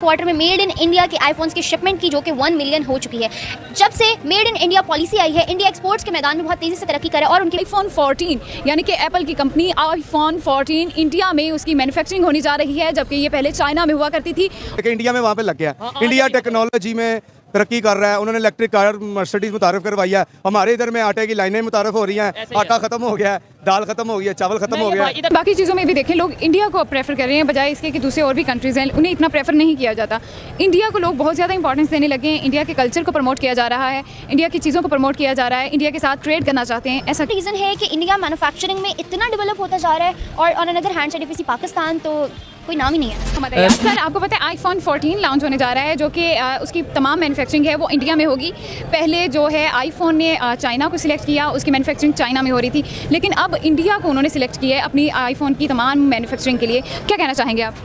Quarter में made in India के iPhones की शिपमेंट की जो कि 1 मिलियन हो चुकी है। जब से मेड इन इंडिया पॉलिसी आई है, इंडिया एक्सपोर्ट्स के मैदान में बहुत तेजी से तरक्की करे और उनके आईफोन 14 यानी कि एप्पल की कंपनी आईफोन 14 इंडिया में उसकी मैन्युफैक्चरिंग होने जा रही है, जबकि ये पहले चाइना में हुआ करती थी। इंडिया में वहाँ पे लग गया। इंडिया टेक्नोलॉजी में तरक्की कर रहा है। उन्होंने इलेक्ट्रिक कार मर्सिडीज मुतारफ करवाई है। हमारे इधर में आटे की लाइनें मुतारफ हो रही हैं। आटा खत्म हो गया है, दाल खत्म हो गई है, चावल खत्म हो गया है। बाकी चीज़ों में भी देखें, लोग इंडिया को प्रेफर कर रहे हैं बजाय इसके कि दूसरे और भी कंट्रीज़ हैं उन्हें इतना प्रेफर नहीं किया जाता। इंडिया को लोग बहुत ज़्यादा इंपॉर्टेंस देने लगे हैं। इंडिया के कल्चर को प्रमोट किया जा रहा है, इंडिया की चीज़ों को प्रमोट किया जा रहा है, इंडिया के साथ ट्रेड करना चाहते हैं। ऐसा रीज़न है कि इंडिया मैन्युफैक्चरिंग में इतना डेवलप होता जा रहा है और on another hand side if Pakistan तो कोई नाम ही नहीं है। सर, आपको पता है आईफोन 14 लॉन्च होने जा रहा है, जो कि उसकी तमाम मैन्युफैक्चरिंग है वो इंडिया में होगी। पहले जो है आईफोन ने चाइना को सिलेक्ट किया, उसकी मैन्युफैक्चरिंग चाइना में हो रही थी, लेकिन अब इंडिया को उन्होंने सिलेक्ट किया है अपनी आईफोन की तमाम मैन्युफैक्चरिंग के लिए। क्या कहना चाहेंगे आप?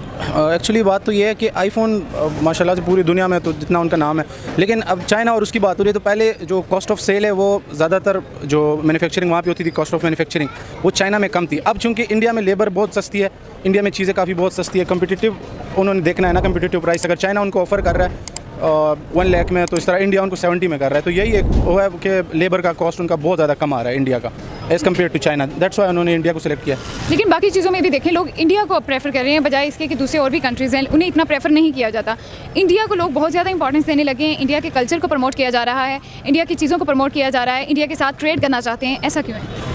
एक्चुअली बात तो ये है कि आईफोन माशाल्लाह से पूरी दुनिया में तो जितना उनका नाम है, लेकिन अब चाइना और उसकी बात हो रही है तो पहले जो कॉस्ट ऑफ सेल है वो ज़्यादातर जो मैन्युफैक्चरिंग वहाँ पे होती थी, कॉस्ट ऑफ मैन्युफैक्चरिंग वो चाइना में कम थी। अब चूँकि इंडिया में लेबर बहुत सस्ती है, इंडिया में चीज़ें काफ़ी बहुत सस्ती है, कम्पिटिटिव उन्होंने देखना है ना, कम्पिटिटिव प्राइस अगर चाइना उनको ऑफर कर रहा है 1 लाख में, तो इस तरह इंडिया उनको 70 में कर रहा है। तो यही एक वो है कि लेबर का कॉस्ट उनका बहुत ज़्यादा कम आ रहा है इंडिया का as compare to China. That's why उन्होंने इंडिया को सिलेक्ट किया। लेकिन बाकी चीज़ों में भी देखें, लोग इंडिया को प्रेफर कर रहे हैं बजाय इसके कि दूसरे और भी कंट्रीज़ हैं उन्हें इतना प्रेफर नहीं किया जाता। इंडिया को लोग बहुत ज़्यादा इंपॉर्टेंस देने लगे हैं, इंडिया के कल्चर को प्रमोट किया जा रहा है, इंडिया की चीज़ों को प्रमोट किया जा रहा है, इंडिया के साथ ट्रेड करना चाहते हैं। ऐसा क्यों है?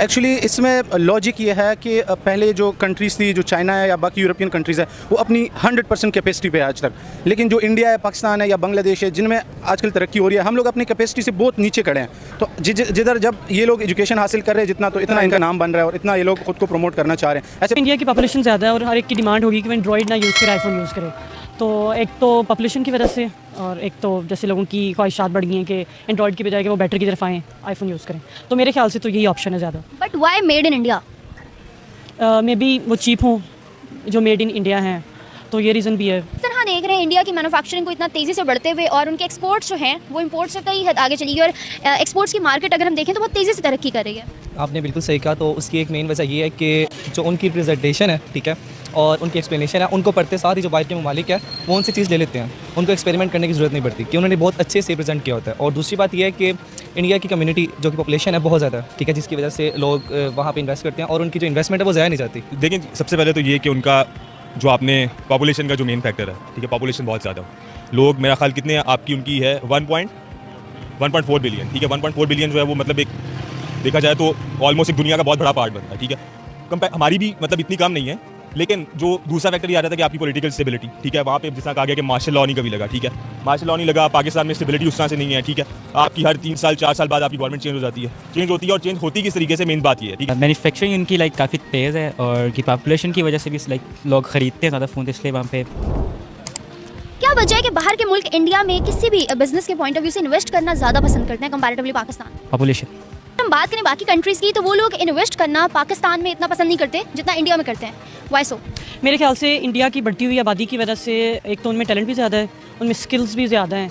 एक्चुअली इसमें लॉजिक ये है कि पहले जो कंट्रीज़ थी, जो चाइना है या बाकी यूरोपियन कंट्रीज़ है, वो अपनी 100% कैपेसिटी पे है आज तक। लेकिन जो इंडिया है, पाकिस्तान है या बांग्लादेश है, जिनमें आजकल तरक्की हो रही है, हम लोग अपनी कैपेसिटी से बहुत नीचे खड़े हैं। तो जिधर जब ये लोग एजुकेशन हासिल कर रहे हैं जितना, तो इतना इनका नाम बन रहा है और इतना ये लोग खुद को प्रमोट करना चाह रहे हैं। ऐसे इंडिया की पॉपुलेशन ज़्यादा है और हर एक की डिमांड होगी कि वो एंड्रॉइड ना यूज़ करे, आईफोन यूज़ करे। तो एक तो पॉपुलेशन की वजह से और एक तो जैसे लोगों की ख्वाहिशात बढ़ गई हैं कि एंड्रॉइड की बजाय कि वो बैटरी की तरफ आएँ, आईफोन यूज़ करें। तो मेरे ख्याल से तो यही ऑप्शन है ज़्यादा। But why made in India? May be वो चीप हों जो मेड इन इंडिया हैं, तो ये रीज़न भी है। इस तरह देख रहे हैं इंडिया की मैन्युफैक्चरिंग को इतना तेज़ी से बढ़ते हुए और उनके एक्सपोर्ट्स जो हैं वो इंपोर्ट से कई हद आगे चली गई और एक्सपोर्ट्स की मार्केट अगर हम देखें तो बहुत तेज़ी से तरक्की कर रही है। आपने बिल्कुल सही कहा। तो उसकी एक मेन वजह ये है कि जो उनकी प्रेजेंटेशन है, ठीक है, और उनकी एक्सप्लेनेशन है, उनको पढ़ते साथ ही जो बाहर के ममालिक है वो उनसे चीज़ ले लेते हैं, उनको एक्सपेरिमेंट करने की ज़रूरत नहीं पड़ती कि उन्होंने बहुत अच्छे से प्रेजेंट किया होता है। और दूसरी बात यह है कि इंडिया की कम्युनिटी जो कि पॉपुलेशन है बहुत ज़्यादा है, ठीक है, जिसकी वजह से लोग वहाँ पर इन्वेस्ट करते हैं और उनकी जो इन्वेस्टमेंट है वो ज़ाया नहीं जाती। देखिए, सबसे पहले तो ये कि उनका जो आपने पॉपुलेशन का जो मेन फैक्टर है, ठीक है, पॉपुलेशन बहुत ज़्यादा लोग, मेरा ख्याल कितने आपकी उनकी है 1.4 बिलियन, ठीक है। 1.4 बिलियन जो है वो मतलब एक देखा जाए तो ऑलमोस्ट एक दुनिया का बहुत बड़ा पार्ट बनता है, ठीक है। हमारी भी मतलब इतनी कम नहीं है, लेकिन जो दूसरा फैक्टर ये आ रहा था कि आपकी पॉलिटिकल स्टेबिलिटी, ठीक है, वहाँ पे जिस तरह कहा गया कि मार्शल लॉ नहीं कभी लगा, ठीक है, मार्शल लॉ नहीं लगा, पाकिस्तान में स्टेबिलिटी उस तरह से नहीं है, ठीक है। आपकी हर 3 साल 4 साल बाद आपकी गवर्नमेंट चेंज हो जाती है, चेंज होती है और चेंज होती किस तरीके से, मेन बात ये है, ठीक है। मैन्युफैक्चरिंग इनकी लाइक काफ़ी तेज़ है और की पॉपुलेशन की वजह से भी लाइक लोग ख़रीदते हैं ज़्यादा फ़ोन, इसलिए वहाँ पे क्या वजह है कि बाहर के मुल्क इंडिया में किसी भी बिजनेस के पॉइंट ऑफ व्यू से इन्वेस्ट करना ज़्यादा पसंद करते हैं कंपैरेटिवली पाकिस्तान? पॉपुलेशन। हम बात करें बाकी कंट्रीज़ की तो वो लोग इन्वेस्ट करना पाकिस्तान में इतना पसंद नहीं करते जितना इंडिया में करते हैं। Why so? मेरे ख्याल से इंडिया की बढ़ती हुई आबादी की वजह से एक तो उनमें टैलेंट भी ज़्यादा है, उनमें स्किल्स भी ज़्यादा हैं,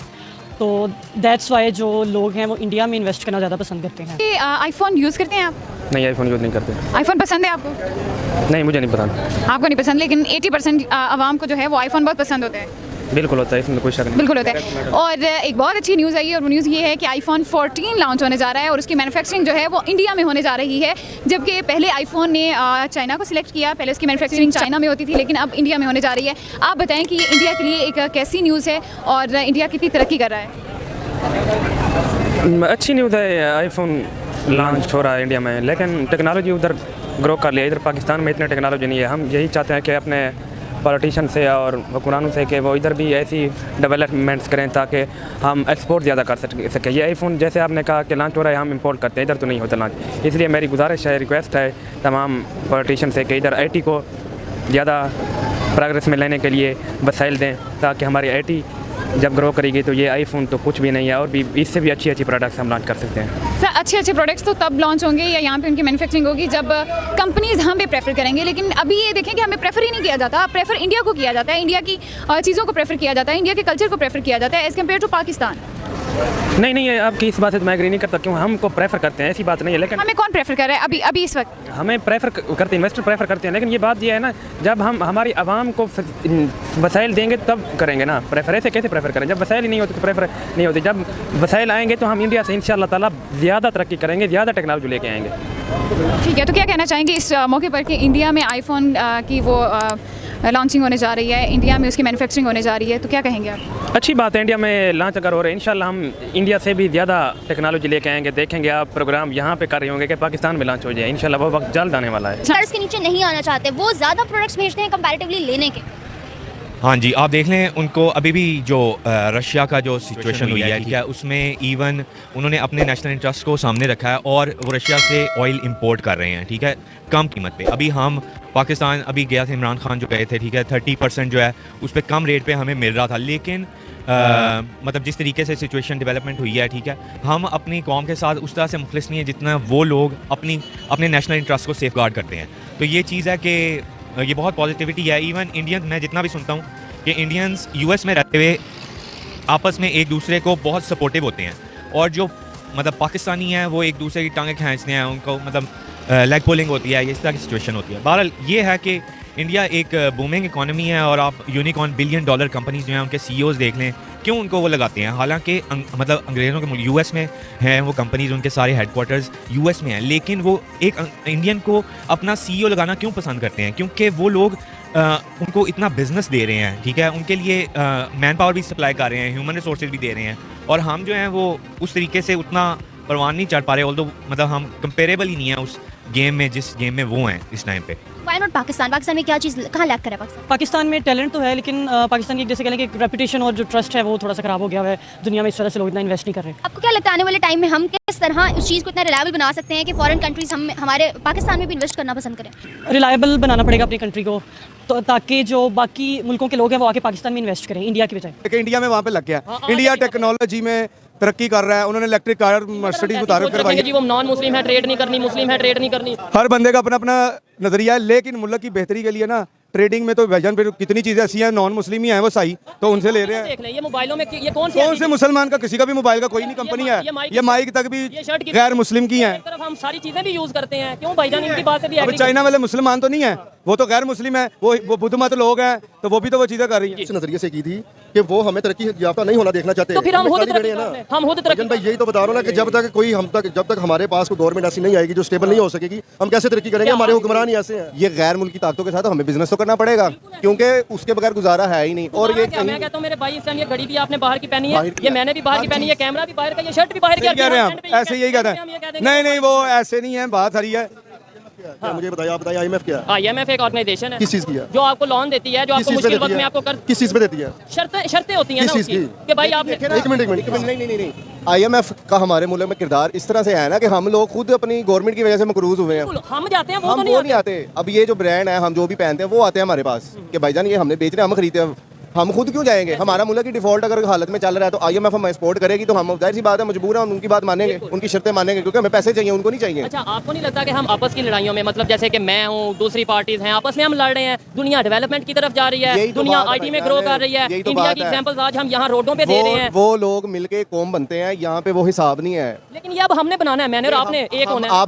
तो दैट्स वाई जो लोग हैं वो इंडिया में इन्वेस्ट करना ज़्यादा पसंद करते हैं। आईफोन यूज़ करते हैं आप? नहीं, आईफोन यूज़ नहीं करते। आईफोन पसंद है आपको? नहीं, मुझे नहीं पसंद। आपको नहीं पसंद, लेकिन 80% आवाम को जो है वो आईफोन बहुत पसंद होता है। बिल्कुल होता है, इसमें कोई शक नहीं। बिल्कुल होता है। और एक बहुत अच्छी न्यूज़ आई है और वो न्यूज़ ये है कि आईफोन 14 लॉन्च होने जा रहा है और उसकी मैन्युफैक्चरिंग जो है वो इंडिया में होने जा रही है, जबकि पहले आईफोन ने चाइना को सिलेक्ट किया, पहले उसकी मैन्युफैक्चरिंग चाइना में होती थी, लेकिन अब इंडिया में होने जा रही है। आप बताएं कि ये इंडिया के लिए एक कैसी न्यूज़ है और इंडिया कितनी तरक्की कर रहा है? अच्छी न्यूज़ है, आईफोन लॉन्च हो रहा है इंडिया में, लेकिन टेक्नोलॉजी उधर ग्रो कर लिया, इधर पाकिस्तान में इतनी टेक्नोलॉजी नहीं है। हम यही चाहते हैं कि अपने पॉलिटिशियन से और हुक्मरानों से कि वो इधर भी ऐसी डेवलपमेंट्स करें ताकि हम एक्सपोर्ट ज़्यादा कर सकें। ये आईफोन जैसे आपने कहा कि लॉन्च हो रहा है, हम इंपोर्ट करते हैं, इधर तो नहीं होता लॉन्च। इसलिए मेरी गुजारिश है, रिक्वेस्ट है तमाम पॉलिटिशियन से कि इधर आईटी को ज़्यादा प्रोग्रेस में लेने के लिए वसाइल दें, ताकि हमारी आईटी जब ग्रो करेगी तो ये आईफोन तो कुछ भी नहीं है और भी इससे भी अच्छी अच्छी प्रोडक्ट्स हम लॉन्च कर सकते हैं। सर, अच्छे प्रोडक्ट्स तो तब लॉन्च होंगे या यहाँ पे उनकी मैन्युफैक्चरिंग होगी जब कंपनीज़ हम पे प्रेफर करेंगे, लेकिन अभी ये देखें कि हमें प्रेफर ही नहीं किया जाता। प्रेफर इंडिया को किया जाता है, इंडिया की चीज़ों को प्रेफर किया जाता है, इंडिया के कल्चर को प्रेफर किया जाता है एज़ कम्पेयर टू पाकिस्तान। नहीं नहीं, आपकी इस बात से तो मैं एग्री नहीं करता, क्यों हमको प्रेफर करते हैं, ऐसी बात नहीं है, लेकिन हमें कौन प्रेफर कर रहा है अभी अभी इस वक्त? हमें प्रेफर करते हैं, इन्वेस्टर प्रेफर करते हैं, लेकिन ये बात ये है ना, जब हम हमारी आवाम को वसाइल देंगे तब करेंगे ना प्रेफर। ऐसे कैसे प्रेफर करें जब वसाइल ही नहीं होते तो प्रेफर नहीं होती। जब वसाइल आएंगे तो हम इंडिया से इंशाअल्लाह ताला ज़्यादा तरक्की करेंगे, ज़्यादा टेक्नोलॉजी लेके आएंगे। ठीक है, तो क्या कहना चाहेंगे इस मौके पर कि इंडिया में आईफोन की वो लॉन्चिंग होने जा रही है, इंडिया में उसकी मैन्युफैक्चरिंग होने जा रही है, तो क्या कहेंगे आप? अच्छी बात है, इंडिया में लॉन्च अगर हो रहे हैं, इंशाल्लाह हम इंडिया से भी ज़्यादा टेक्नोलॉजी लेके आएंगे। देखेंगे आप प्रोग्राम यहाँ पे कर रहे होंगे कि पाकिस्तान में लॉन्च हो जाए, इंशाल्लाह वो वक्त जल्द आने वाला है। के नीचे नहीं आना चाहते, वो ज़्यादा प्रोडक्ट्स भेजते हैं कंपैरेटिवली लेने के। हाँ जी, आप देख लें उनको अभी भी जो रशिया का जो सिचुएशन हुई है, ठीक है, उसमें इवन उन्होंने अपने नेशनल इंटरेस्ट को सामने रखा है और वो रशिया से ऑयल इंपोर्ट कर रहे हैं, ठीक है, कम कीमत पे। अभी हम पाकिस्तान अभी गया था, इमरान खान जो गए थे, ठीक है, 30% जो है उस पर कम रेट पे हमें मिल रहा था, लेकिन मतलब जिस तरीके से सिचुएशन डेवलपमेंट हुई है, ठीक है, हम अपनी कौम के साथ उस तरह से मुखलिस नहीं है जितना वो लोग अपने नेशनल इंटरेस्ट को सेफ गार्ड करते हैं। तो ये चीज़ है कि ये बहुत पॉजिटिविटी है। इवन इंडियन, मैं जितना भी सुनता हूँ कि इंडियंस यूएस में रहते हुए आपस में एक दूसरे को बहुत सपोर्टिव होते हैं, और जो मतलब पाकिस्तानी हैं वो एक दूसरे की टांगें खींचते हैं, उनको मतलब लेग पुलिंग होती है, इस तरह की सिचुएशन होती है। बहरहाल ये है कि इंडिया एक बूमिंग इकॉनमी है, और आप यूनिकॉर्न बिलियन डॉलर कंपनीज जो हैं उनके सीईओज देख लें, क्यों उनको वो लगाते हैं। हालांकि मतलब अंग्रेज़ों के मुल्क यूएस में हैं वो कंपनीज, उनके सारे हेडक्वार्टर्स यूएस में हैं, लेकिन वो एक इंडियन को अपना सीईओ लगाना क्यों पसंद करते हैं? क्योंकि वो लोग उनको इतना बिजनेस दे रहे हैं, ठीक है, उनके लिए मैन पावर भी सप्लाई कर रहे हैं, ह्यूमन रिसोर्सेज भी दे रहे हैं, और हम जो हैं वो उस तरीके से उतना परवान नहीं चढ़ पा रहे, ऑल्दो मतलब हम कंपेरेबल ही नहीं है उस गेम में जिस गेम में वो हैं इस टाइम पे। Why not Pakistan? पाकिस्तान में क्या चीज़ कहाँ लैक करे? पाकिस्तान में टैलेंट तो है, लेकिन पाकिस्तान की जैसे कह लें कि रेपुटेशन और जो ट्रस्ट है वो थोड़ा सा ख़राब हो गया है दुनिया में, इस तरह से लोग इतना इन्वेस्ट नहीं कर रहे। आपको क्या लगता है आने वाले टाइम में हम किस तरह उस चीज़ को इतना रिलायबल बना सकते हैं कि फॉरेन कंट्रीज हमारे पाकिस्तान में भी इन्वेस्ट करना पसंद करें? रिलायबल बनाना पड़ेगा अपनी कंट्री को, तो ताकि जो बाकी मुल्कों के लोग हैं वो आके पाकिस्तान में इन्वेस्ट करें इंडिया की बजाय। इंडिया में वहाँ पे लग गया, इंडिया टेक्नोलॉजी में तरक्की कर रहा है, उन्होंने इलेक्ट्रिक कार मर्सिडीज मुतारिफ करवाई है। जी वो नॉन मुस्लिम है, ट्रेड नहीं करनी, मुस्लिम है, ट्रेड नहीं करनी। हर बंदे का अपना अपना नजरिया है, लेकिन मुल्क की बेहतरी के लिए ना ट्रेडिंग में तो भाईजान फिर कितनी चीज़ें ऐसी हैं, नॉन मुस्लिम ही हैं वो सही, तो उनसे ले रहे हैं। देख लें ये मोबाइलों में ये कौन से मुसलमान का, किसी का भी मोबाइल का कोई नहीं कंपनी है, ये माइक तक भी गैर मुस्लिम की है। हम सारी चीज़ें भी यूज़ करते हैं, क्यों भाईजान इनकी बात से भी अब चाइना वाले मुसलमान तो नहीं है, वो तो गैर मुस्लिम है, वो बुद्ध मत लोग हैं, तो वो भी तो वो चीज़ें कर रही है। इस नजरिए से की थी कि वो हमें तरक्की याफ्ता नहीं होना देखना चाहते, तो फिर हम खुद तरक्की भाई यही तो बता रहा हूँ ना कि जब तक हमारे पास कोई गवर्नमेंट ऐसी नहीं आएगी जो स्टेबल नहीं हो सकेगी, हम कैसे तरक्की करेंगे? हमारे हुक्मरान ही ऐसे हैं। ये गैर मुल्की ताकतों के साथ हमें बिजनेस तो करना पड़ेगा, क्योंकि उसके बगैर गुजारा है ही नहीं। और ये मैं कहता हूँ मेरे भाई, इस टाइम ये घड़ी भी आपने बाहर की पहनी है, ये मैंने भी बाहर की पहनी है, कैमरा भी बाहर का, ये शर्ट भी बाहर की। कह रहे हैं आप ऐसे यही कह रहे हैं? नहीं वो ऐसे नहीं है, बात हरी है। मुझे बताइए, आप बताइए IMF क्या है? IMF एक ऑर्गेनाइजेशन है। किस चीज़ की है? जो आपको लोन देती है, जो आपको मुश्किल वक्त में आपको किस चीज़ पे देती है? शर्तें होती हैं ना उसकी कि भाई आपने एक मिनट नहीं, IMF का हमारे मुल्क में किरदार इस तरह से है ना कि हम लोग खुद अपनी गवर्नमेंट की वजह से मकरूज हुए हैं। हम जाते हैं, वो हम तो नहीं आते। अब ये जो ब्रांड है, हम जो भी पहनते हैं वो आते हैं हमारे पास कि भाईजान ये हमने बेच रहे हैं, हम खरीदते हैं, हम खुद क्यों जाएंगे? हमारा मुल्क की डिफॉल्ट अगर हालत में चल रहा है तो IMF हमें सपोर्ट करेगी, तो हम जाहिर सी बात है मजबूर हैं, हम उनकी बात मानेंगे, उनकी शर्तें मानेंगे, क्योंकि हमें पैसे चाहिए, उनको नहीं चाहिए। अच्छा, आपको नहीं लगता कि हम आपस की लड़ाइयों में, मतलब जैसे कि मैं हूँ, दूसरी पार्टीज हैं, आपस में हम लड़ रहे हैं? दुनिया डेवलपमेंट की तरफ जा रही है, दुनिया IT में ग्रो कर रही है, इंडिया की एग्जांपल्स आज हम यहाँ रोडों पे दे रहे हैं। वो लोग मिलके कौम बनते हैं, यहाँ पे वो हिसाब नहीं है। लेकिन ये अब हमने बनाना है, मैंने और आपने एक होना है।